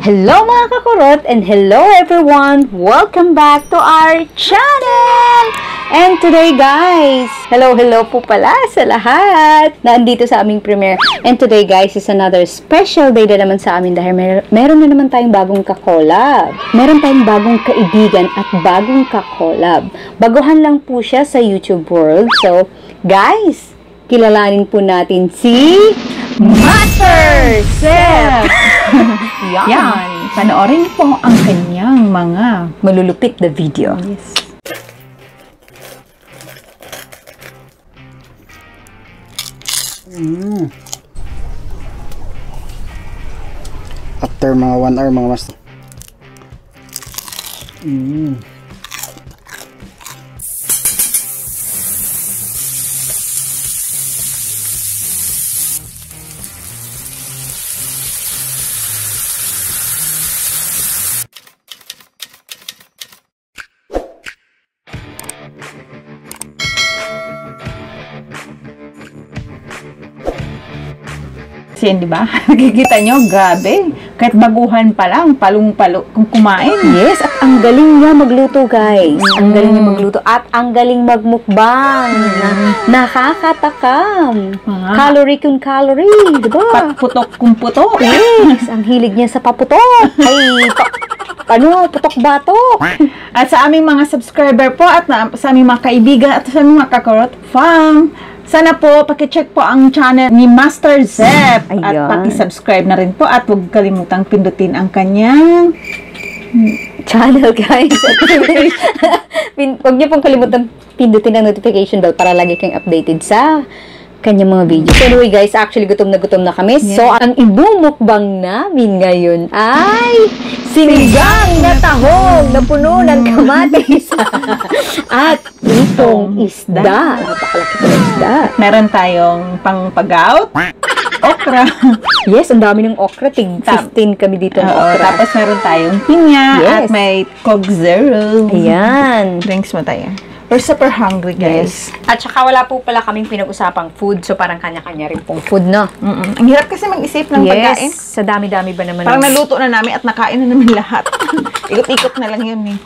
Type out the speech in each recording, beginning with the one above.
Hello mga kakurot and hello everyone! Welcome back to our channel! And today guys, hello po pala sa lahat na andito sa aming premiere. And today guys is another special day na naman sa amin dahil meron na naman tayong bagong kakolab. Meron tayong bagong kaibigan at bagong kakolab. Baguhan lang po siya sa YouTube world. So guys, kilalanin po natin si Master Sep! Yan. Panoorin po ang kanyang mga malulupit na video. Yes. After mga 1 hour mga master. Kasi di ba? Nakikita nyo, grabe. Kahit baguhan pa lang, palong-palo kung kumain. Yes, at ang galing niya magluto, guys. Ang galing niya magluto. At ang galing magmukbang. Nakakatakam. Calorie kung calorie, di ba? Putok kung putok. Yes, ang hilig niya sa paputok. Ay, putok-batok. At sa aming mga subscriber po, at sa aming mga kaibigan, at sa aming mga kakurot fam, sana po, pakicheck po ang channel ni Master Sep. At paki-subscribe na rin po. At huwag kalimutang pindutin ang kanyang channel, guys. Huwag niyo pong kalimutan pindutin ang notification bell para lagi kayong updated sa kanyang mga videos. So anyway, guys, actually gutom na kami. Yeah. So, ang ibumukbang namin ngayon ay sinigang na tahong na puno ng kamatis at itong isda. Napakalaki ko ng isda. Meron tayong pang-pag-out, okra. Yes, ang dami ng okra. 15 kami dito ng okra. Tapos meron tayong pinya at may Coke Zero. Ayan. Drinks mo tayo. We're super hungry, guys. Yes. At saka wala po pala kaming pinag-usapang food. So, parang kanya-kanya rin pong food, no? Ang hirap kasi mag-isip ng pagkain. Sa dami-dami ba naman? Parang naluto na namin at nakain na namin lahat. Ikot-ikot na lang yun, eh.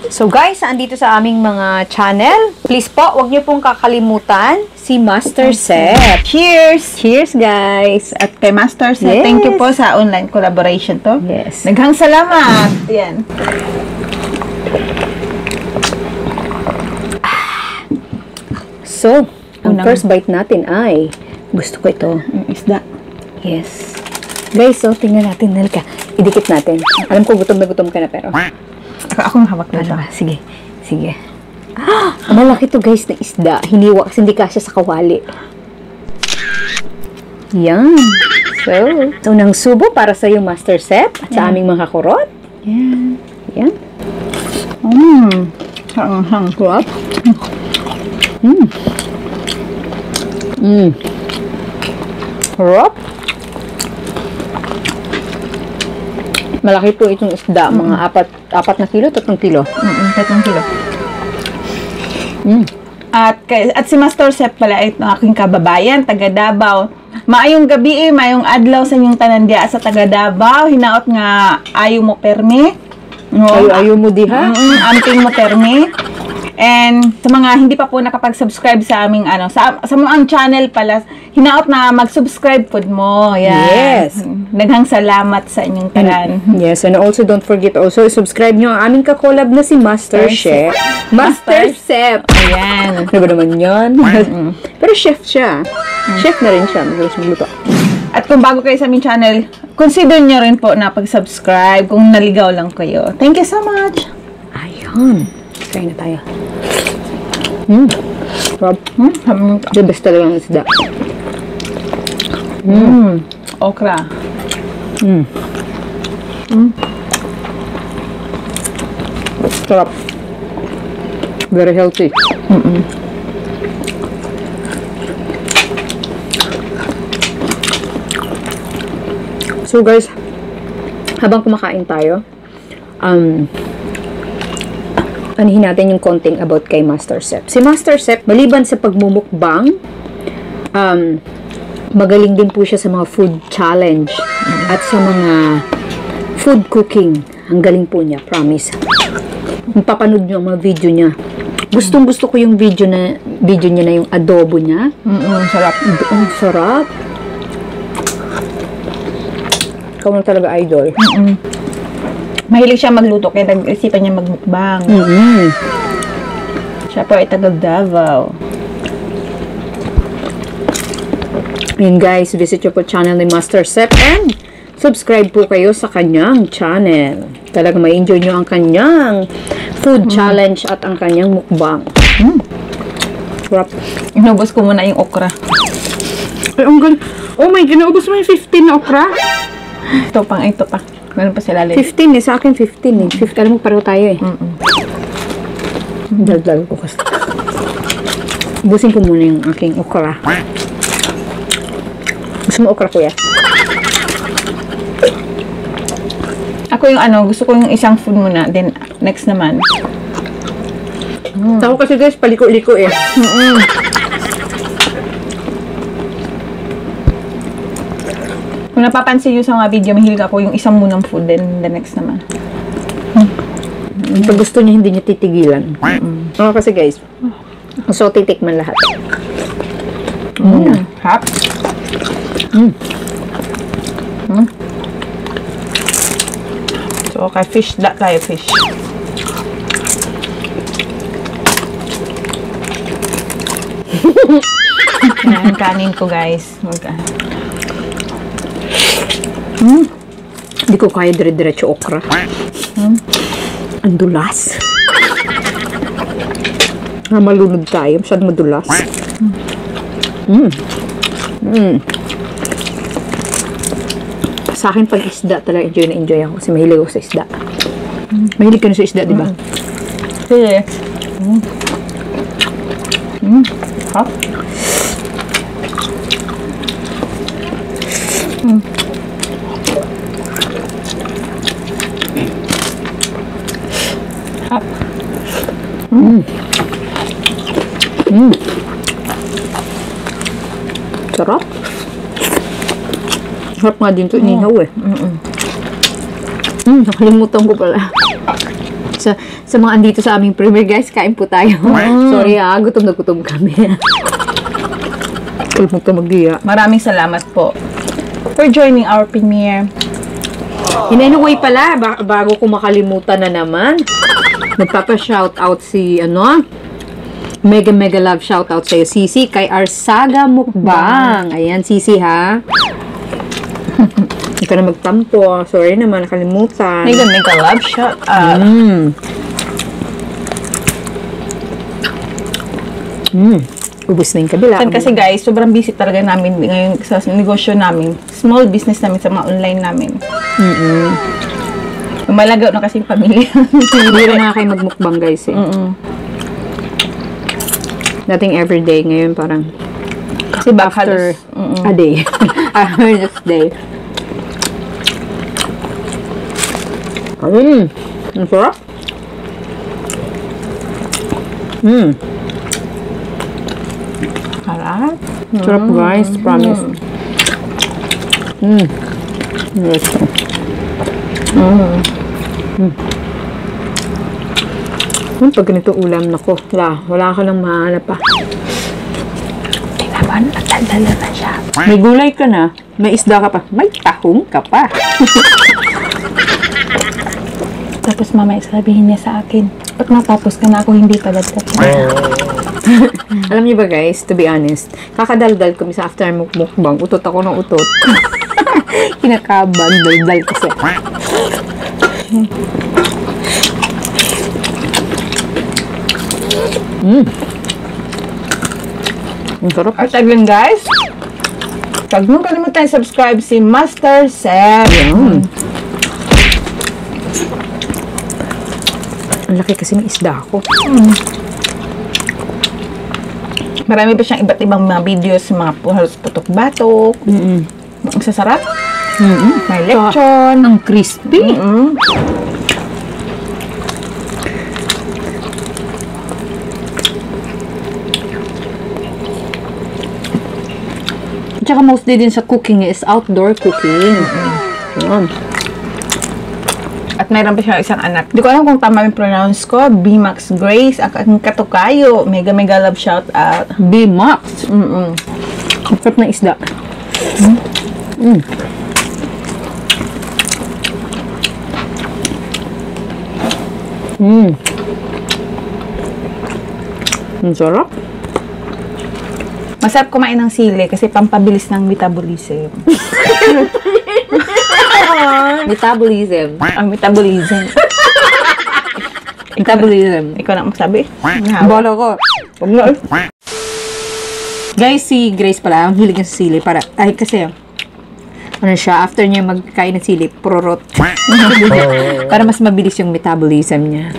So, guys, andito sa aming mga channel. Please po, wag niyo pong kakalimutan si Master Sep. Cheers! Cheers, guys! At kay Master Sep, thank you po sa online collaboration to. Yes. Naghang salamat! Yan. So, ang first bite natin ay, gusto ko ito. Isda. Yes. Guys, so, tingnan natin, Nelka. Idikit natin. Alam ko, gutom ka na, pero. Ako hawak na ito. Sige. Sige. Malaki to, guys, na isda. Hiniwa kasi hindi kasya sa kawali. Yan. So, nang subo para sa iyo, Master Sep, at sa aming mga kurot. Yan. Yan. Hang-hang. Kurot. Kurot. Malaki po itong isda. Mga 4 na kilo, 3 kilo. 3 kilo. At si Master Sep pala ay aking kababayan, taga Davao. Maayong gabi maayong adlaw sa inyong tanandya sa taga Davao. Hinaot nga ayo mo permi. No? Ayaw mo diha? Amping mo permi. And sa mga hindi pa po nakapag-subscribe sa aming sa ang channel pala, hinaot na mag-subscribe po mo. Yan. Yes. Naghang salamat sa inyong tanan. Yes, and also don't forget also subscribe nyo ang aming kakolab na si Master Chef. Master Sep. Ayan. Ano ba naman yan? Pero chef siya. Chef na rin siya. Magalas magluto. At kung bago kayo sa aming channel, consider nyo rin po na pag-subscribe kung naligaw lang kayo. Thank you so much. Ayun. Try na tayo. Rob. The best talaga ng isda. Okra. Sarap. Very healthy. So guys, habang kumakain tayo, anihin natin yung konting about kay Master Sep. Si Master Sep, maliban sa pagmumukbang, magaling din po siya sa mga food challenge at sa mga food cooking. Ang galing po niya, promise. Mapapanood niyo ang mga video niya. Gustong-gusto ko yung video niya na yung adobo niya. Sarap. Ang sarap. Ikaw na talaga idol. Mahilig siya magluto, kaya nag-isipan niya magmukbang. Siya po ay taga Davao. Yun guys, visit your po channel ni Master Sep and subscribe po kayo sa kanyang channel. Talaga may enjoy nyo ang kanyang food challenge at ang kanyang mukbang. Sarap. Inubos ko muna yung okra. Ay, ang galing. Oh my God, naubos mo yung 15 na okra? Ito pa. Meron pa sila 15 eh, sa akin 15 eh. 15, alam mo, pareho tayo eh. Daldal ko kasi. Ubusin ko muna yung aking okra. Gusto mo okra, kuya? Ako yung gusto ko yung isang food muna, then next naman. Ako kasi guys, paliko-liko eh. Kung napapansin nyo sa mga video, mahilig ako yung isang munang food, then the next naman. Pag gusto niya, hindi niya titigilan. Ako kasi guys, so titikman lahat. Hap. So, okay, fish tayo, fish. Yan, kanin ko, guys. Hindi ko kaya dire-diretso okra. Ang dulas. Malunod tayo. Masyadong madulas. Sa akin, pag isda talaga, enjoy ako. Kasi mahilig ako sa isda. Mahilig ka na sa isda, di ba? Sige. Hap. Hap. Sarap. Sarap nga din ito, inihaw eh. Nakalimutan ko pala. Sa mga andito sa aming premiere guys, kain po tayo. Sorry gutom na gutom kami. Kalimutan mag-iya. Maraming salamat po for joining our premiere. Anyway pala, bago ko makalimutan na naman, nagpapa-shoutout si, mega love shoutout sa'yo, Sisi, kay Arsaga Mukbang. Ayan, Sisi ha. Hindi ka na magtampo. Sorry naman, nakalimutan. Mega love shoutout. Ubus na yung kabila. Kasi guys, sobrang busy talaga namin ngayon sa negosyo namin. Small business namin sa mga online namin. Malagaw na kasi yung pamilya. Hindi na nga kayo magmukbang guys eh. Dating everyday, ngayon parang kasi after a day. After this day. Ang sarap. Sarap. Sarap guys, promise. Yes. Pag ganito ulam, nako, wala ka lang mahanap pa. Tinaman, natandala na siya. May gulay ka na, may isda ka pa, may tahong ka pa. Tapos mamaya sabihin niya sa akin, pag natapos ka na ako, hindi pala Alam niyo ba guys, to be honest, kakadaldal kami sa after mukbang, utot ako ng utot. Kinakaban, daldal kasi. Ang sarap. At again guys, huwag mo kalimutan subscribe si Master Sep. Ang laki kasi ng isda ko. Marami pa siyang iba't ibang mga videos, mga putok-batok. Ang sasarap. May lechon. Ang crispy. Tsaka mostly din sa cooking is outdoor cooking. At mayroon pa siya isang anak. Hindi ko alam kung tama yung pronounce ko. B-Max Grace, ang katukayo. Mega love shout out. B-Max. Ang sarap na isda. Ang sarap. Masarap kumain ng sili kasi pampabilis ng metabolism. Metabolism. Ang metabolism. Metabolism. Ikaw na magsabi. Bolo ko. Huwag na. Guys, si Grace pala, ang hilig niya sa sili. Kasi, ano siya, after niya magkain ng sili, prurot. Para mas mabilis yung metabolism niya.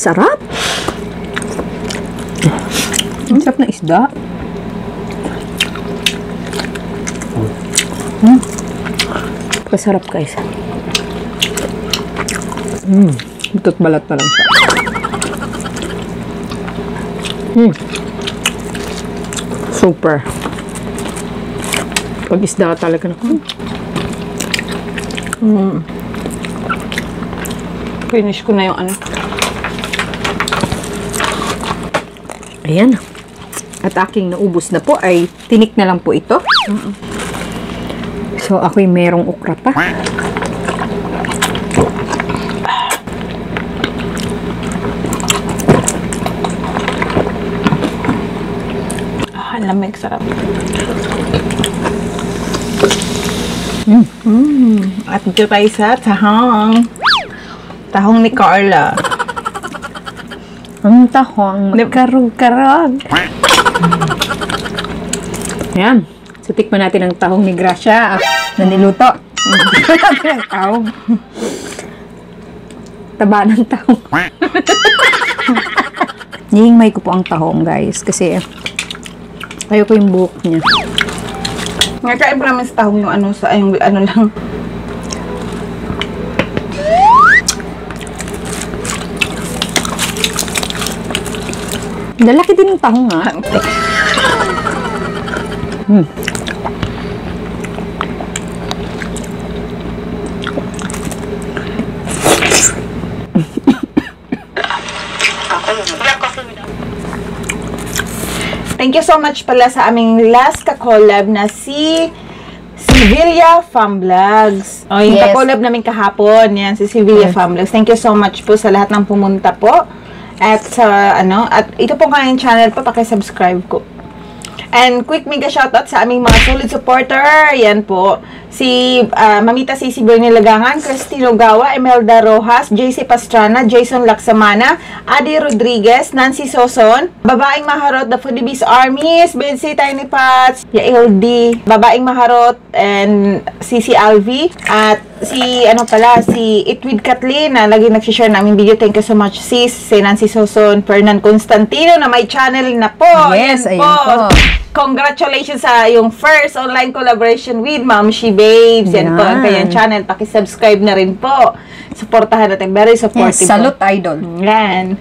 Sarap. Ang sarap na isda. Pasarap guys. Butot balat pa lang siya. Super. Pag isda talaga na. Finish ko na yung ano. Ayan. At aking naubos na po ay tinik na lang po ito. So, ako'y merong okra pa. Ang lamig, sarap. At dito tayo sa tahong. Tahong ni Carla. Ang tahong, karug-karug. Ayan. So, tikman natin ang tahong ni Gracia na niluto. Tikman natin ang tahong. Taba ng tahong. Nihingmay ko po ang tahong, guys. Kasi, ayoko yung buhok niya. Ngakain pa namin sa tahong yung ano, yung ano lang. Lalaki din yung tahong, ha? Thank you so much pala sa aming last ka-collab na si Sevilla Fam Vlogs. O, yung ka-collab namin kahapon. Yan, si Sevilla Fam Vlogs. Thank you so much po sa lahat ng pumunta po. At sa, at ito po kanyang channel po, paki-subscribe ko. And quick mega shoutout sa aming mga solid supporter. Yan po. Si Mamita Sisi Bernie Lagangan, Christine Ogawa, Imelda Rojas, JC Pastrana, Jason Laksamana, Adi Rodriguez, Nancy Soson, Babaeng Maharot, The Foodiebies Armies, Bensi Tiny Pats, Yael D, Babaeng Maharot, and Cici Alvi, at si Itwid Kathleen na lagi nagsishare namin video. Thank you so much sis. Si Nancy Soson, Fernan Constantino na may channel na po. Yes, ayun po. Congratulations sa yung first online collaboration with Ma'am She Babes. Yan po ang kanyang channel. Paki-subscribe na rin po. Supportahan natin. Very supportive. Yes, salute idol. Yan.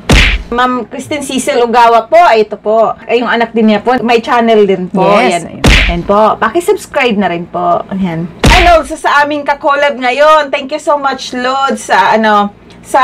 Ma'am Christine Cecil Ugawa po. Ay, ito po. Ay, yung anak din niya po. May channel din po. Yes. Yan. Yan po. Paki-subscribe na rin po. Yan. And also sa aming ka-collab ngayon. Thank you so much, Lord, sa sa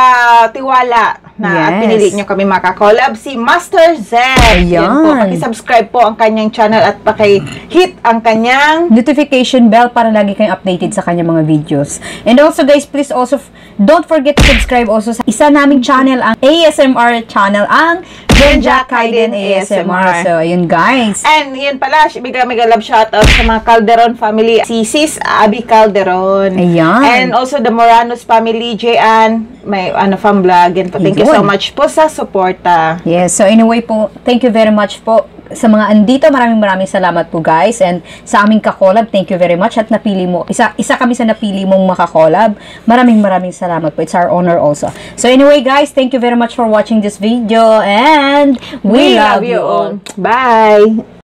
tiwala na pinili nyo kami makakollab, si Master Zep. Yan po, paki-subscribe po ang kanyang channel at paki-hit ang kanyang notification bell para lagi kayong updated sa kanyang mga videos. And also guys, please also don't forget to subscribe also sa isa naming channel, ang ASMR channel, ang Genja Kaiden ASMR. So, ayun guys. And yun pala, mega love shoutout sa mga Calderon family, si Sis Abby Calderon. Ayan. And also the Moranos family, Jean, may fam vlog. Yan po. Thank you so much po sa suporta. Yes, so anyway po, thank you very much po sa mga andito. Maraming salamat po guys. And sa aming kakolab, thank you very much. At napili mo, isa kami sa napili mong makakolab. Maraming salamat po. It's our honor also. So anyway guys, thank you very much for watching this video. And we love you all. Bye!